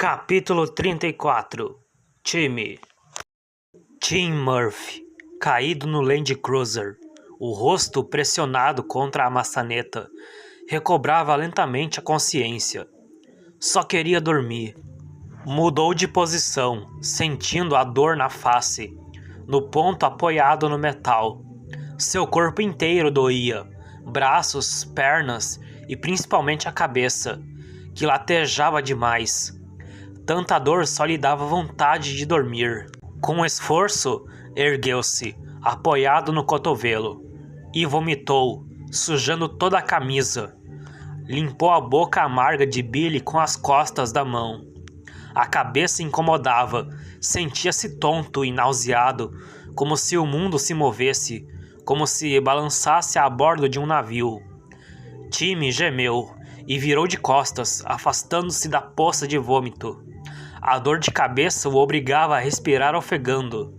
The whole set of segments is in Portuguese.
Capítulo 34. Tim Murphy, caído no Land Cruiser, o rosto pressionado contra a maçaneta, recobrava lentamente a consciência. Só queria dormir. Mudou de posição, sentindo a dor na face, no ponto apoiado no metal. Seu corpo inteiro doía, braços, pernas e principalmente a cabeça, que latejava demais. Tanta dor só lhe dava vontade de dormir. Com esforço, ergueu-se, apoiado no cotovelo, e vomitou, sujando toda a camisa. Limpou a boca amarga de Billy com as costas da mão. A cabeça incomodava, sentia-se tonto e nauseado, como se o mundo se movesse, como se balançasse a bordo de um navio. Tim gemeu e virou de costas, afastando-se da poça de vômito. A dor de cabeça o obrigava a respirar ofegando,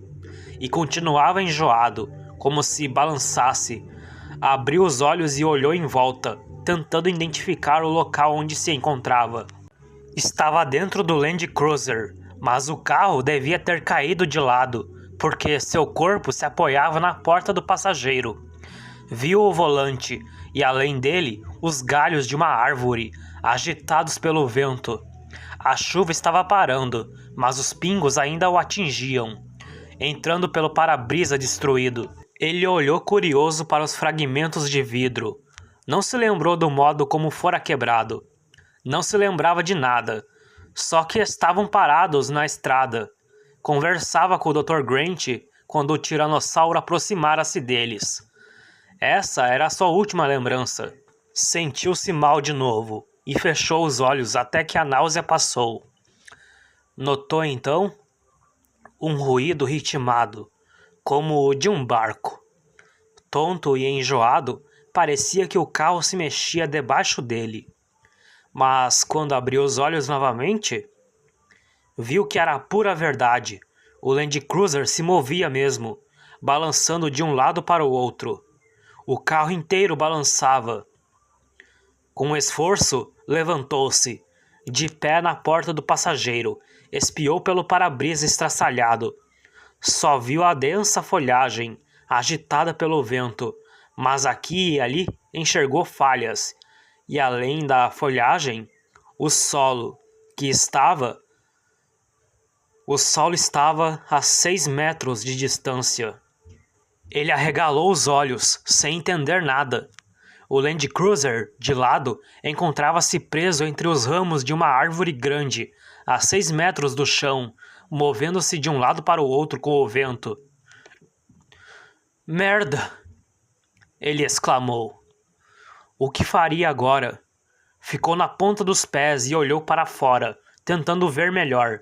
e continuava enjoado, como se balançasse. Abriu os olhos e olhou em volta, tentando identificar o local onde se encontrava. Estava dentro do Land Cruiser, mas o carro devia ter caído de lado, porque seu corpo se apoiava na porta do passageiro. Viu o volante e, além dele, os galhos de uma árvore, agitados pelo vento. A chuva estava parando, mas os pingos ainda o atingiam, entrando pelo para-brisa destruído. Ele olhou curioso para os fragmentos de vidro. Não se lembrou do modo como fora quebrado. Não se lembrava de nada, só que estavam parados na estrada. Conversava com o Dr. Grant quando o tiranossauro aproximara-se deles. Essa era a sua última lembrança. Sentiu-se mal de novo e fechou os olhos até que a náusea passou. Notou então um ruído ritmado, como o de um barco. Tonto e enjoado, parecia que o carro se mexia debaixo dele. Mas quando abriu os olhos novamente, viu que era pura verdade. O Land Cruiser se movia mesmo, balançando de um lado para o outro. O carro inteiro balançava. Com esforço, levantou-se, de pé na porta do passageiro, espiou pelo para-brisa estraçalhado. Só viu a densa folhagem, agitada pelo vento, mas aqui e ali enxergou falhas. E além da folhagem, o solo estava a 6 metros de distância. Ele arregalou os olhos, sem entender nada. O Land Cruiser, de lado, encontrava-se preso entre os ramos de uma árvore grande, a 6 metros do chão, movendo-se de um lado para o outro com o vento. "Merda!" ele exclamou. O que faria agora? Ficou na ponta dos pés e olhou para fora, tentando ver melhor,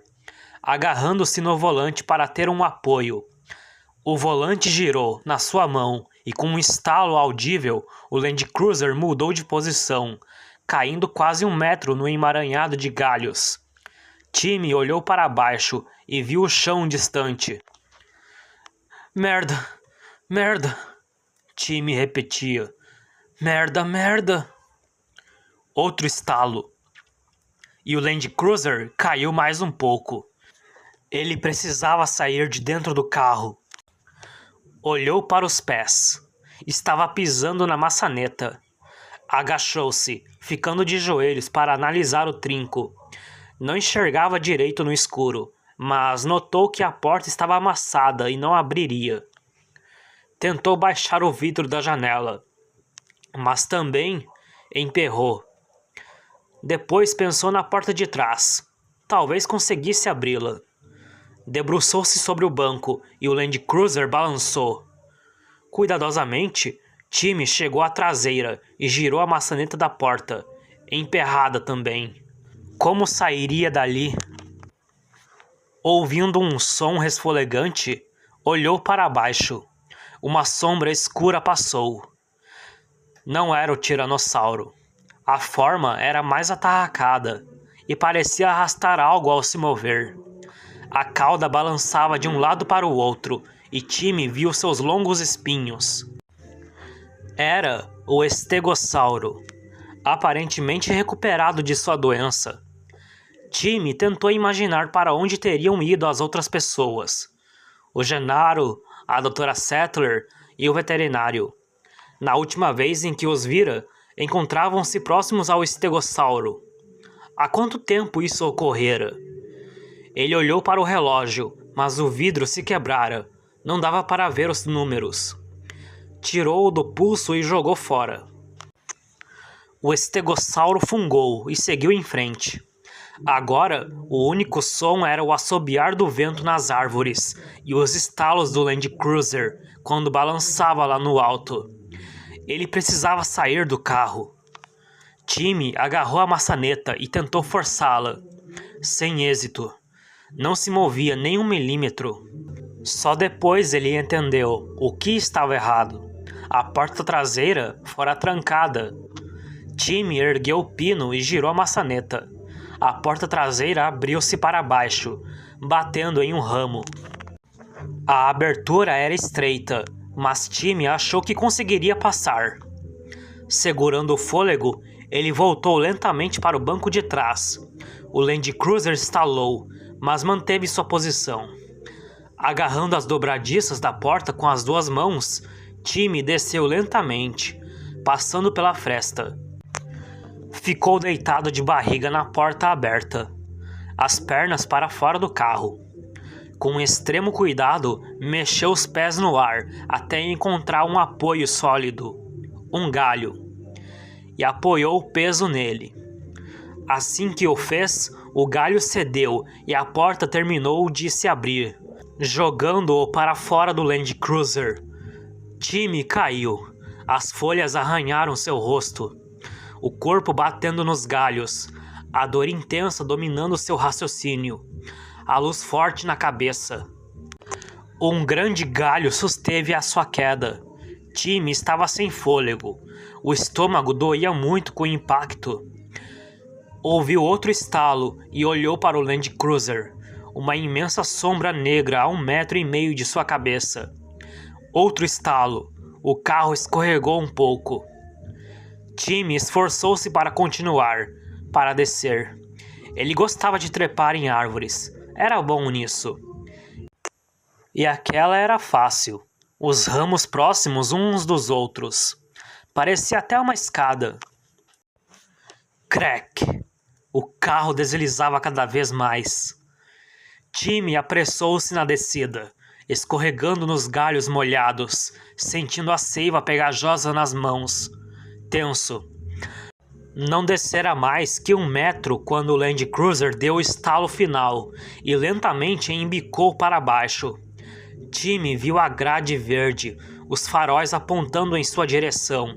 agarrando-se no volante para ter um apoio. O volante girou na sua mão e, com um estalo audível, o Land Cruiser mudou de posição, caindo quase 1 metro no emaranhado de galhos. Tim olhou para baixo e viu o chão distante. "Merda, merda!" Tim repetia. "Merda, merda!" Outro estalo. E o Land Cruiser caiu mais um pouco. Ele precisava sair de dentro do carro. Olhou para os pés. Estava pisando na maçaneta. Agachou-se, ficando de joelhos para analisar o trinco. Não enxergava direito no escuro, mas notou que a porta estava amassada e não abriria. Tentou baixar o vidro da janela, mas também emperrou. Depois pensou na porta de trás. Talvez conseguisse abri-la. Debruçou-se sobre o banco e o Land Cruiser balançou. Cuidadosamente, Tim chegou à traseira e girou a maçaneta da porta, emperrada também. Como sairia dali? Ouvindo um som resfolegante, olhou para baixo. Uma sombra escura passou. Não era o tiranossauro. A forma era mais atarracada e parecia arrastar algo ao se mover. A cauda balançava de um lado para o outro e Tim viu seus longos espinhos. Era o estegossauro, aparentemente recuperado de sua doença. Timmy tentou imaginar para onde teriam ido as outras pessoas. O Gennaro, a Dra. Sattler e o veterinário. Na última vez em que os vira, encontravam-se próximos ao estegossauro. Há quanto tempo isso ocorrera? Ele olhou para o relógio, mas o vidro se quebrara. Não dava para ver os números. Tirou-o do pulso e jogou fora. O estegossauro fungou e seguiu em frente. Agora, o único som era o assobiar do vento nas árvores e os estalos do Land Cruiser quando balançava lá no alto. Ele precisava sair do carro. Timmy agarrou a maçaneta e tentou forçá-la. Sem êxito. Não se movia nem 1 milímetro. Só depois ele entendeu o que estava errado. A porta traseira fora trancada. Timmy ergueu o pino e girou a maçaneta. A porta traseira abriu-se para baixo, batendo em um ramo. A abertura era estreita, mas Timmy achou que conseguiria passar. Segurando o fôlego, ele voltou lentamente para o banco de trás. O Land Cruiser estalou, mas manteve sua posição. Agarrando as dobradiças da porta com as 2 mãos, Timmy desceu lentamente, passando pela fresta. Ficou deitado de barriga na porta aberta, as pernas para fora do carro. Com extremo cuidado, mexeu os pés no ar até encontrar um apoio sólido, um galho, e apoiou o peso nele. Assim que o fez, o galho cedeu e a porta terminou de se abrir, jogando-o para fora do Land Cruiser. Timmy caiu. As folhas arranharam seu rosto. O corpo batendo nos galhos, a dor intensa dominando seu raciocínio, a luz forte na cabeça. Um grande galho susteve a sua queda. Timmy estava sem fôlego. O estômago doía muito com o impacto. Ouviu outro estalo e olhou para o Land Cruiser, uma imensa sombra negra a 1,5 metros de sua cabeça. Outro estalo. O carro escorregou um pouco. Timmy esforçou-se para continuar, para descer. Ele gostava de trepar em árvores. Era bom nisso. E aquela era fácil. Os ramos próximos uns dos outros. Parecia até uma escada. Crack! O carro deslizava cada vez mais. Timmy apressou-se na descida, escorregando nos galhos molhados, sentindo a seiva pegajosa nas mãos. Tenso. Não descera mais que 1 metro quando o Land Cruiser deu o estalo final e lentamente embicou para baixo. Timmy viu a grade verde, os faróis apontando em sua direção,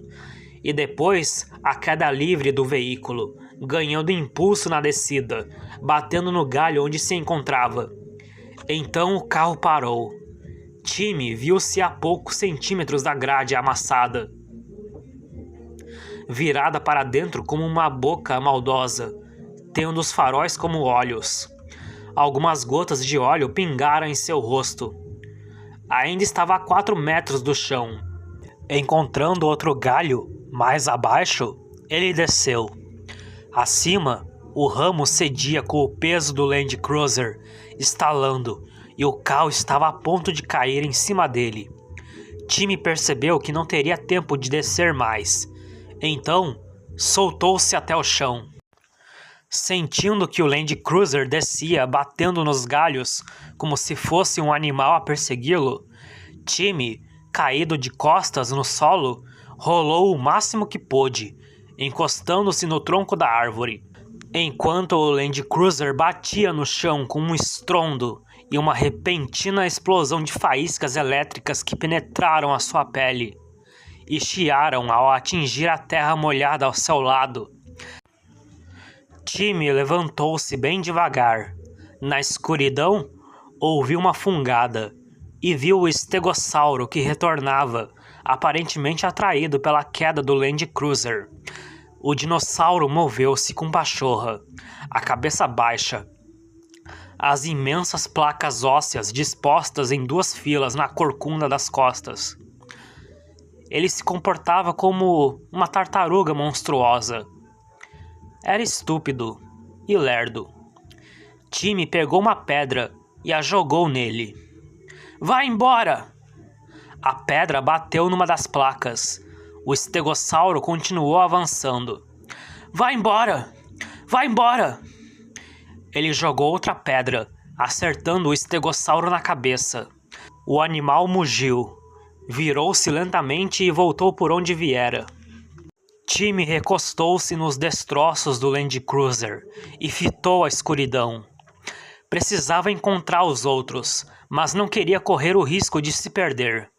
e depois a queda livre do veículo, ganhando impulso na descida, batendo no galho onde se encontrava. Então o carro parou. Timmy viu-se a poucos centímetros da grade amassada, virada para dentro como uma boca maldosa, tendo os faróis como olhos. Algumas gotas de óleo pingaram em seu rosto. Ainda estava a 4 metros do chão. Encontrando outro galho, mais abaixo, ele desceu. Acima, o ramo cedia com o peso do Land Cruiser, estalando, e o carro estava a ponto de cair em cima dele. Timmy percebeu que não teria tempo de descer mais. Então, soltou-se até o chão. Sentindo que o Land Cruiser descia batendo nos galhos como se fosse um animal a persegui-lo, Timmy, caído de costas no solo, rolou o máximo que pôde, encostando-se no tronco da árvore, enquanto o Land Cruiser batia no chão com um estrondo e uma repentina explosão de faíscas elétricas que penetraram a sua pele e chiaram ao atingir a terra molhada ao seu lado. Timmy levantou-se bem devagar. Na escuridão, ouviu uma fungada e viu o estegossauro que retornava, aparentemente atraído pela queda do Land Cruiser. O dinossauro moveu-se com pachorra, a cabeça baixa. As imensas placas ósseas dispostas em 2 filas na corcunda das costas. Ele se comportava como uma tartaruga monstruosa. Era estúpido e lerdo. Timmy pegou uma pedra e a jogou nele. Vai embora! A pedra bateu numa das placas. O estegossauro continuou avançando. Vai embora! Vai embora! Ele jogou outra pedra, acertando o estegossauro na cabeça. O animal mugiu, virou-se lentamente e voltou por onde viera. Timmy recostou-se nos destroços do Land Cruiser e fitou a escuridão. Precisava encontrar os outros, mas não queria correr o risco de se perder.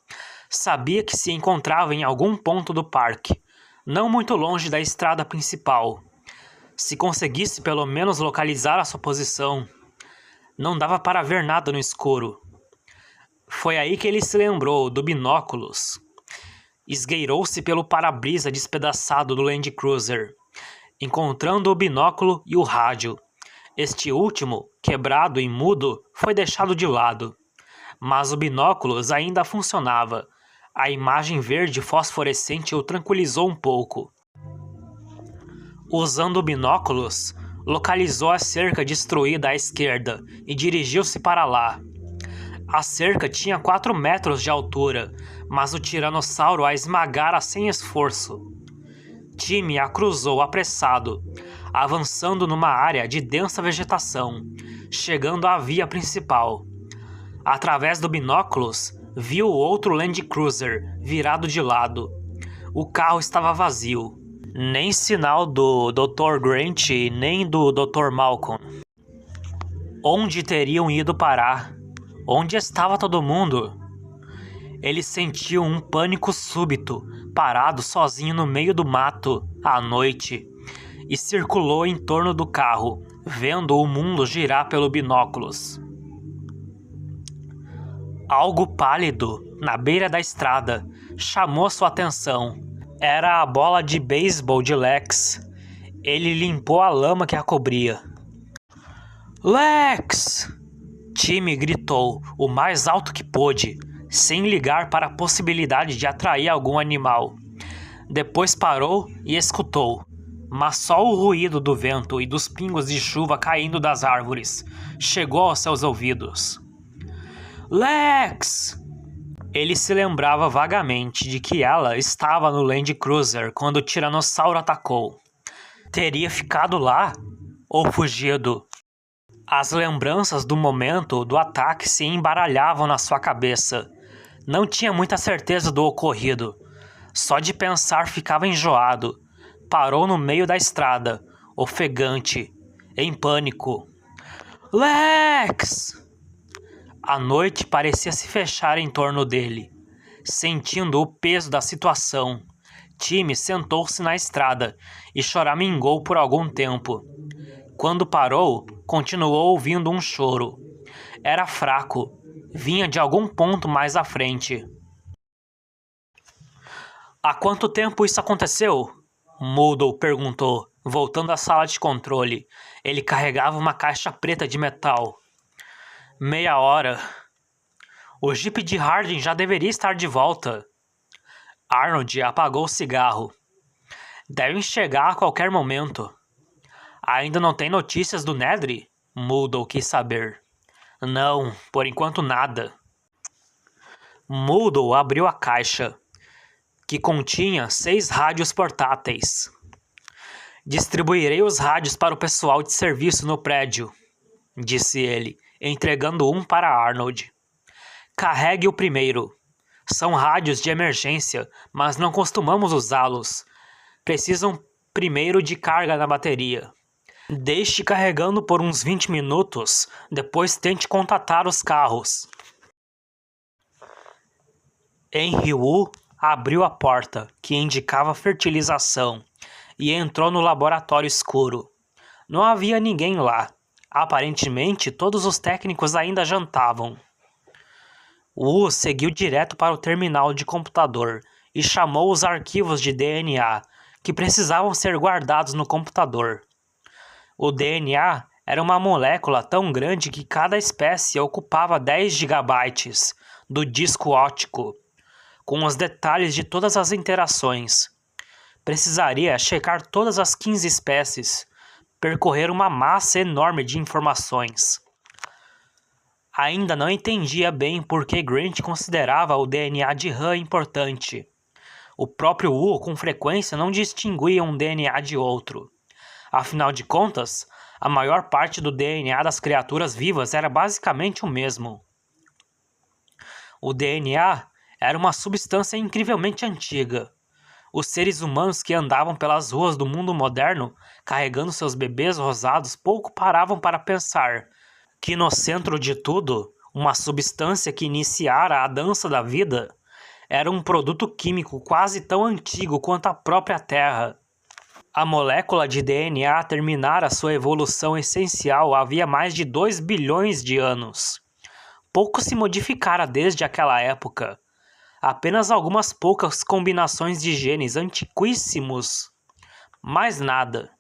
Sabia que se encontrava em algum ponto do parque, não muito longe da estrada principal. Se conseguisse pelo menos localizar a sua posição, não dava para ver nada no escuro. Foi aí que ele se lembrou do binóculos. Esgueirou-se pelo para-brisa despedaçado do Land Cruiser, encontrando o binóculo e o rádio. Este último, quebrado e mudo, foi deixado de lado. Mas o binóculos ainda funcionava. A imagem verde fosforescente o tranquilizou um pouco. Usando o binóculos, localizou a cerca destruída à esquerda e dirigiu-se para lá. A cerca tinha 4 metros de altura, mas o tiranossauro a esmagara sem esforço. Timmy a cruzou apressado, avançando numa área de densa vegetação, chegando à via principal. Através do binóculos, viu outro Land Cruiser virado de lado. O carro estava vazio. Nem sinal do Dr. Grant nem do Dr. Malcolm. Onde teriam ido parar? Onde estava todo mundo? Ele sentiu um pânico súbito, parado sozinho no meio do mato, à noite, e circulou em torno do carro, vendo o mundo girar pelo binóculos. Algo pálido, na beira da estrada, chamou sua atenção. Era a bola de beisebol de Lex. Ele limpou a lama que a cobria. Lex! Timmy gritou o mais alto que pôde, sem ligar para a possibilidade de atrair algum animal. Depois parou e escutou, mas só o ruído do vento e dos pingos de chuva caindo das árvores chegou aos seus ouvidos. Lex! Ele se lembrava vagamente de que ela estava no Land Cruiser quando o tiranossauro atacou. Teria ficado lá ou fugido? As lembranças do momento do ataque se embaralhavam na sua cabeça. Não tinha muita certeza do ocorrido. Só de pensar ficava enjoado. Parou no meio da estrada, ofegante, em pânico. Lex! A noite parecia se fechar em torno dele. Sentindo o peso da situação, Timmy sentou-se na estrada e choramingou por algum tempo. Quando parou, continuou ouvindo um choro. Era fraco, vinha de algum ponto mais à frente. Há quanto tempo isso aconteceu? Muldoon perguntou, voltando à sala de controle. Ele carregava uma caixa preta de metal. Meia hora. O Jeep de Hardin já deveria estar de volta. Arnold apagou o cigarro. Devem chegar a qualquer momento. Ainda não tem notícias do Nedry? Muldoon quis saber. Não, por enquanto nada. Muldoon abriu a caixa, que continha 6 rádios portáteis. Distribuirei os rádios para o pessoal de serviço no prédio, disse ele, entregando um para Arnold. Carregue o primeiro. São rádios de emergência, mas não costumamos usá-los. Precisam primeiro de carga na bateria. Deixe carregando por uns 20 minutos, depois tente contatar os carros. Henry Wu abriu a porta, que indicava fertilização, e entrou no laboratório escuro. Não havia ninguém lá. Aparentemente, todos os técnicos ainda jantavam. Wu seguiu direto para o terminal de computador e chamou os arquivos de DNA, que precisavam ser guardados no computador. O DNA era uma molécula tão grande que cada espécie ocupava 10 gigabytes do disco óptico, com os detalhes de todas as interações. Precisaria checar todas as 15 espécies, percorrer uma massa enorme de informações. Ainda não entendia bem por que Grant considerava o DNA de Han importante. O próprio Wu, com frequência, não distinguia um DNA de outro. Afinal de contas, a maior parte do DNA das criaturas vivas era basicamente o mesmo. O DNA era uma substância incrivelmente antiga. Os seres humanos que andavam pelas ruas do mundo moderno, carregando seus bebês rosados, pouco paravam para pensar que no centro de tudo, uma substância que iniciara a dança da vida, era um produto químico quase tão antigo quanto a própria Terra. A molécula de DNA terminara sua evolução essencial havia mais de 2 bilhões de anos. Pouco se modificara desde aquela época. Apenas algumas poucas combinações de genes antiquíssimos. Mais nada.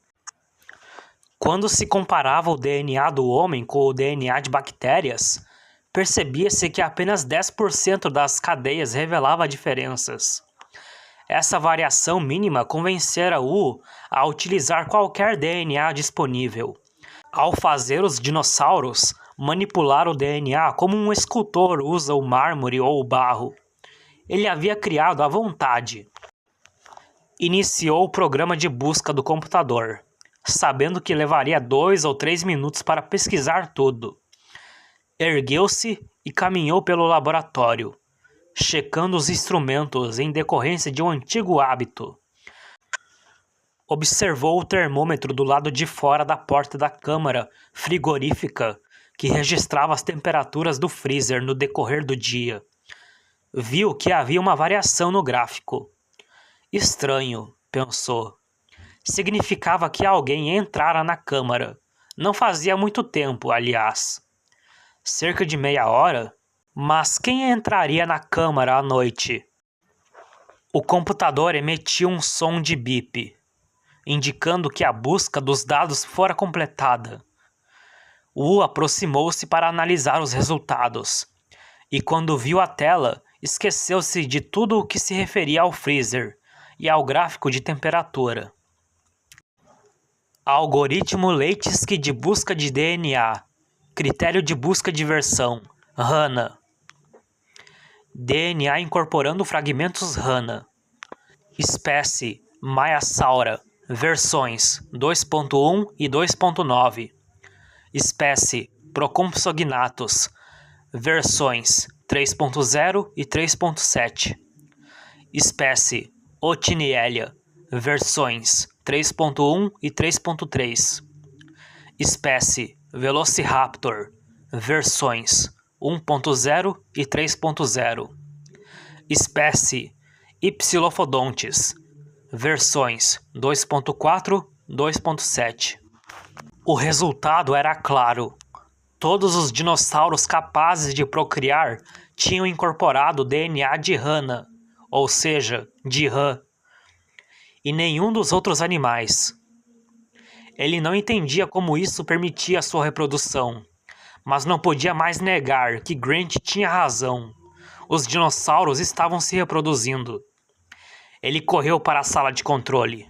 Quando se comparava o DNA do homem com o DNA de bactérias, percebia-se que apenas 10% das cadeias revelava diferenças. Essa variação mínima convencera Wu a utilizar qualquer DNA disponível. Ao fazer os dinossauros, manipular o DNA como um escultor usa o mármore ou o barro. Ele havia criado à vontade. Iniciou o programa de busca do computador, sabendo que levaria 2 ou 3 minutos para pesquisar tudo. Ergueu-se e caminhou pelo laboratório, checando os instrumentos em decorrência de um antigo hábito. Observou o termômetro do lado de fora da porta da câmara frigorífica, que registrava as temperaturas do freezer no decorrer do dia. Viu que havia uma variação no gráfico. Estranho, pensou. Significava que alguém entrara na câmara. Não fazia muito tempo, aliás. Cerca de meia hora? Mas quem entraria na câmara à noite? O computador emitiu um som de bip, indicando que a busca dos dados fora completada. Wu aproximou-se para analisar os resultados, e quando viu a tela, esqueceu-se de tudo o que se referia ao freezer e ao gráfico de temperatura. Algoritmo Leitzke de busca de DNA. Critério de busca de versão. HANA. DNA incorporando fragmentos HANA. Espécie Maiasaura. Versões 2.1 e 2.9. Espécie Procompsognathus. Versões 3.0 e 3.7. Espécie Otinielia. Versões 3.1 e 3.3. Espécie Velociraptor. Versões 1.0 e 3.0. Espécie Ipsilophodontes. Versões 2.4 e 2.7. O resultado era claro. Todos os dinossauros capazes de procriar tinham incorporado o DNA de Hana, ou seja, de Han, e nenhum dos outros animais. Ele não entendia como isso permitia sua reprodução, mas não podia mais negar que Grant tinha razão. Os dinossauros estavam se reproduzindo. Ele correu para a sala de controle.